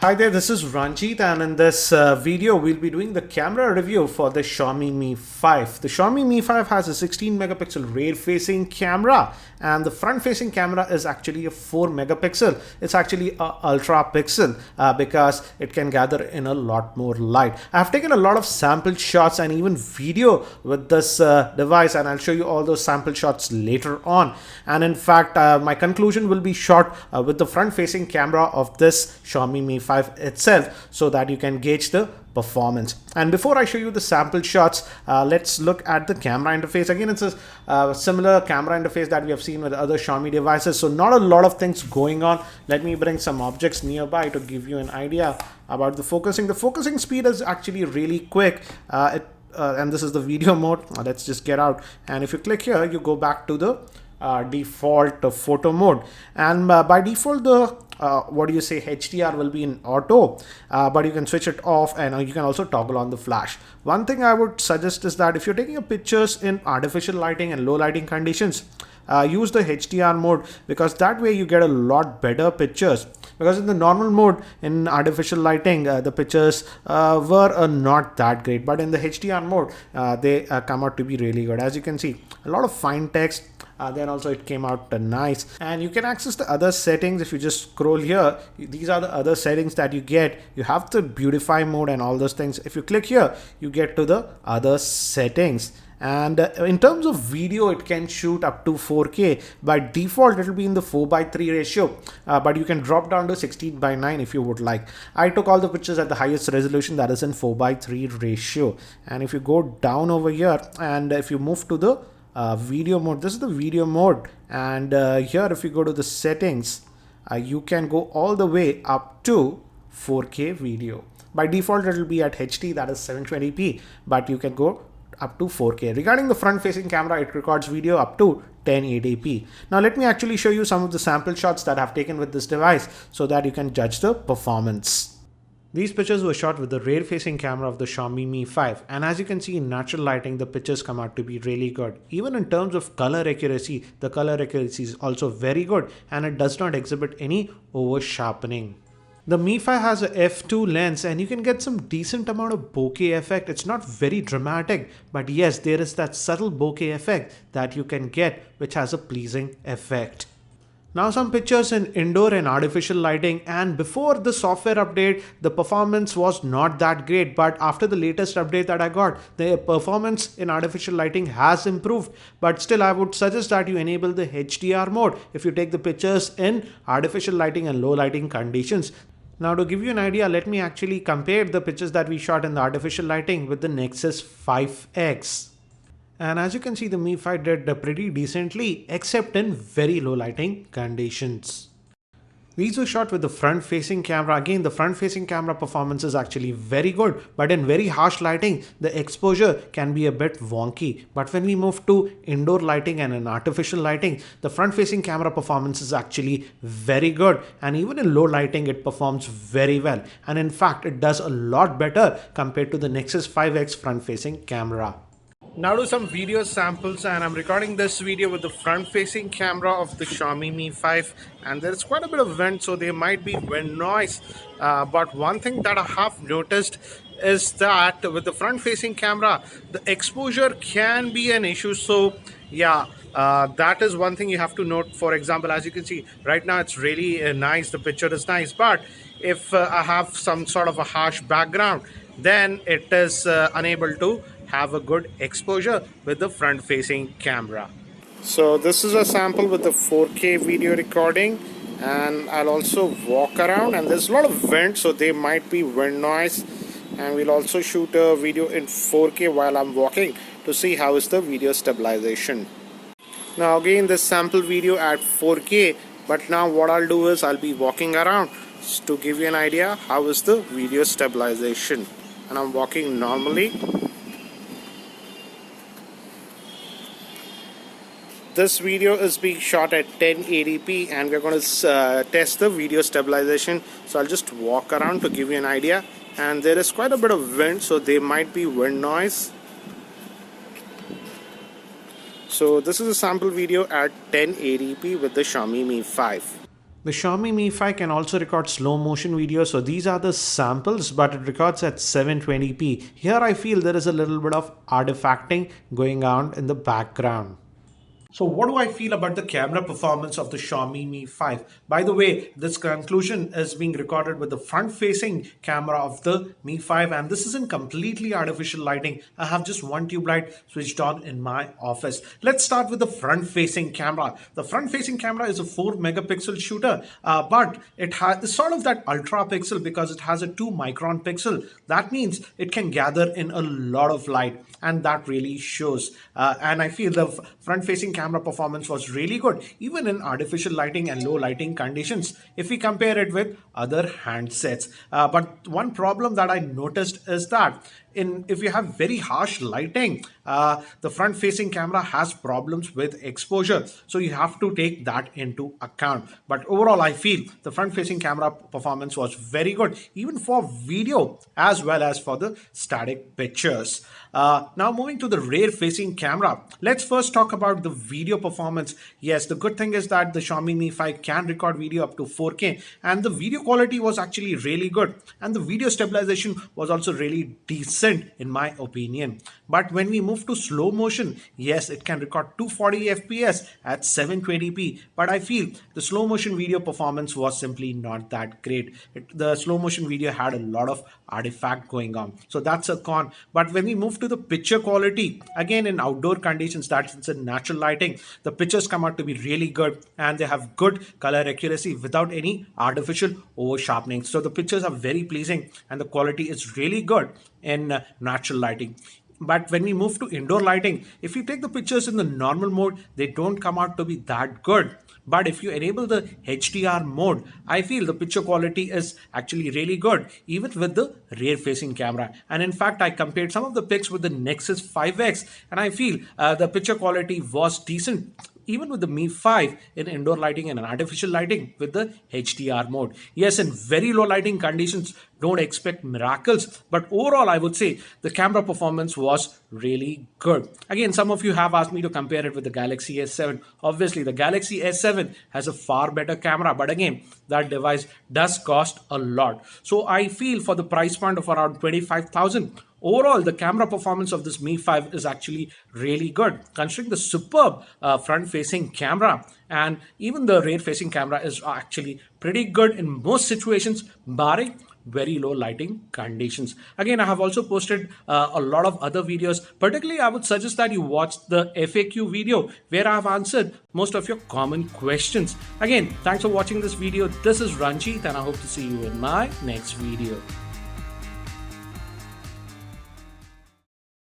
Hi there, this is Ranjit, and in this video we'll be doing the camera review for the Xiaomi Mi 5. The Xiaomi Mi 5 has a 16 megapixel rear facing camera, and the front facing camera is actually a 4 megapixel. It's actually a ultra pixel because it can gather in a lot more light. I've taken a lot of sample shots and even video with this device, and I'll show you all those sample shots later on. And in fact, my conclusion will be shot with the front facing camera of this Xiaomi Mi 5 itself, so that you can gauge the performance. And before I show you the sample shots, let's look at the camera interface. Again, it's a similar camera interface that we have seen with other Xiaomi devices, so not a lot of things going on. Let me bring some objects nearby to give you an idea about the focusing. The focusing speed is actually really quick. And this is the video mode. Let's just get out, and if you click here, you go back to the default photo mode, and by default the HDR will be in auto, but you can switch it off, and you can also toggle on the flash. One thing I would suggest is that if you're taking pictures in artificial lighting and low lighting conditions, use the HDR mode, because that way you get a lot better pictures. Because in the normal mode in artificial lighting, the pictures were not that great, but in the HDR mode they come out to be really good. As you can see, a lot of fine text. Then also it came out nice, and you can access the other settings. If you just scroll here, these are the other settings that you get. You have the beautify mode and all those things. If you click here, you get to the other settings. And in terms of video, it can shoot up to 4K. By default, it will be in the 4:3 ratio, but you can drop down to 16:9 if you would like. I took all the pictures at the highest resolution, that is in 4:3 ratio. And if you go down over here, and if you move to the video mode, this is the video mode, and here if you go to the settings, you can go all the way up to 4K video. By default it will be at HD, that is 720p, but you can go up to 4K. Regarding the front facing camera, it records video up to 1080p. Now let me actually show you some of the sample shots that I've taken with this device, so that you can judge the performance. These pictures were shot with the rear-facing camera of the Xiaomi Mi 5, and as you can see in natural lighting, the pictures come out to be really good. Even in terms of color accuracy, the color accuracy is also very good, and it does not exhibit any over-sharpening. The Mi 5 has a f2 lens, and you can get some decent amount of bokeh effect. It's not very dramatic, but yes, there is that subtle bokeh effect that you can get, which has a pleasing effect. Now some pictures in indoor and artificial lighting, and before the software update, the performance was not that great, but after the latest update that I got, the performance in artificial lighting has improved. But still, I would suggest that you enable the HDR mode if you take the pictures in artificial lighting and low lighting conditions. Now to give you an idea, let me actually compare the pictures that we shot in the artificial lighting with the Nexus 5X. And as you can see, the Mi 5 did pretty decently, except in very low lighting conditions. These were shot with the front facing camera. Again, the front facing camera performance is actually very good, but in very harsh lighting, the exposure can be a bit wonky. But when we move to indoor lighting and in artificial lighting, the front facing camera performance is actually very good. And even in low lighting, it performs very well. And in fact, it does a lot better compared to the Nexus 5X front facing camera. Now to some video samples, and I'm recording this video with the front facing camera of the Xiaomi Mi 5, and there's quite a bit of wind, so there might be wind noise, but one thing that I have noticed is that with the front facing camera, the exposure can be an issue. So yeah, that is one thing you have to note. For example, as you can see right now, it's really nice, the picture is nice, but if I have some sort of a harsh background, then it is unable to have a good exposure with the front facing camera. So this is a sample with the 4K video recording, and I'll also walk around, and there's a lot of wind, so there might be wind noise, and we'll also shoot a video in 4K while I'm walking to see how is the video stabilization. Now again, this sample video at 4K, but now what I'll do is I'll be walking around to give you an idea how is the video stabilization, and I'm walking normally. This video is being shot at 1080p, and we're going to test the video stabilization. So I'll just walk around to give you an idea, and there is quite a bit of wind, so there might be wind noise. So this is a sample video at 1080p with the Xiaomi Mi 5. The Xiaomi Mi 5 can also record slow motion video. So these are the samples, but it records at 720p. Here I feel there is a little bit of artifacting going on in the background. So what do I feel about the camera performance of the Xiaomi Mi 5? By the way, this conclusion is being recorded with the front-facing camera of the Mi 5, and this isn't completely artificial lighting. I have just one tube light switched on in my office. Let's start with the front-facing camera. The front-facing camera is a 4-megapixel shooter, but it has sort of that ultra pixel because it has a 2-micron pixel. That means it can gather in a lot of light, and that really shows. And I feel the front-facing camera performance was really good, even in artificial lighting and low lighting conditions, if we compare it with other handsets. But one problem that I noticed is that if you have very harsh lighting, the front facing camera has problems with exposure, so you have to take that into account. But overall, I feel the front facing camera performance was very good, even for video as well as for the static pictures. Now moving to the rear facing camera, let's first talk about the video performance. Yes, the good thing is that the Xiaomi Mi 5 can record video up to 4K, and the video quality was actually really good, and the video stabilization was also really decent in my opinion. But when we move to slow motion, yes, it can record 240 fps at 720p, but I feel the slow motion video performance was simply not that great. The slow motion video had a lot of artifact going on, so that's a con. But when we move to the picture quality, again in outdoor conditions, that's in natural lighting, the pictures come out to be really good, and they have good color accuracy without any artificial over sharpening. So the pictures are very pleasing, and the quality is really good in natural lighting. But when we move to indoor lighting, if you take the pictures in the normal mode, they don't come out to be that good. But if you enable the HDR mode, I feel the picture quality is actually really good, even with the rear facing camera. And in fact, I compared some of the pics with the Nexus 5X, and I feel the picture quality was decent, even with the Mi 5 in indoor lighting and artificial lighting with the HDR mode. Yes, in very low lighting conditions, don't expect miracles, but overall I would say the camera performance was really good. Again, some of you have asked me to compare it with the Galaxy S7. Obviously, the Galaxy S7 has a far better camera, but again, that device does cost a lot. So I feel for the price point of around 25,000, overall, the camera performance of this Mi 5 is actually really good, considering the superb front-facing camera, and even the rear-facing camera is actually pretty good in most situations, barring very low lighting conditions. Again, I have also posted a lot of other videos. Particularly, I would suggest that you watch the FAQ video where I have answered most of your common questions. Again, thanks for watching this video. This is Ranjit, and I hope to see you in my next video.